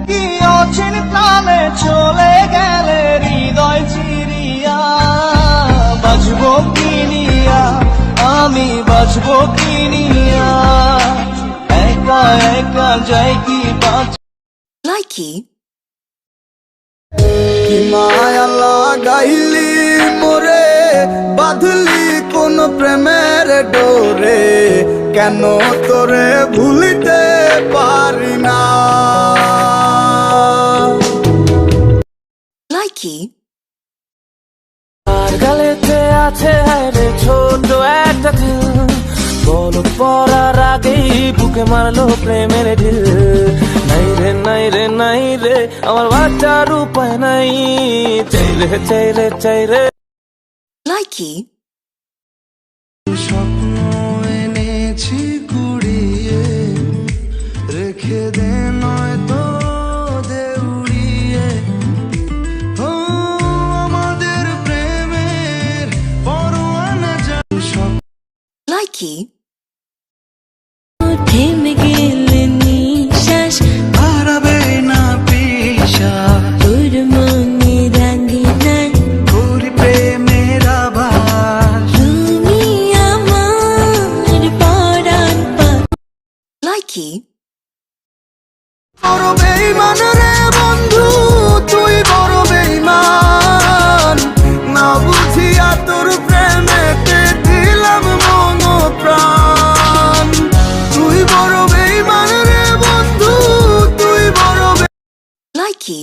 কি অচিন প্রাণে চলে গেলে হৃদয় চিরিয়া, বাঁচবো কিনিয়া আমি বাঁচবো কিনিয়া, একা একা যাই কি বাঁচ Likey, কি মায়া লাগাইলি মোরে, বাঁধলি কোন প্রেমের ডোরে, কেন তোরে ভুলিতে পারি না। Likey, আর গালেতে আছে রে ছোট একটা দিল, বলো পড়ার আগেই বুকে মারলো প্রেমের ঢিল। নাই রে নাই রে নাই রে আমার বাঁচার উপায় নাই, চাই রে চাই রে চাই রে। Likey, স্বপ্ন এনেছি কুড়িয়ে, রেখে দে নয়তো দে উড়িয়ে, ও আমাদের প্রেমের পরোয়ানা যা। Likey, থেমে গেলে নিঃশ্বাস, হারাবে না পিশাচ, তোর মনে রাঙে নাই, করি প্রেমের আভাস। তুমি আমার পরাণ পাখ। Likey, বড় বেঈমান রে বন্ধু, তুই বড় বেঈমান, না বুঝিয়া তোর প্রেমেতে দিলাম মন প্রাণ। তুই বড় বেঈমান রে বন্ধু, তুই বড় Likey,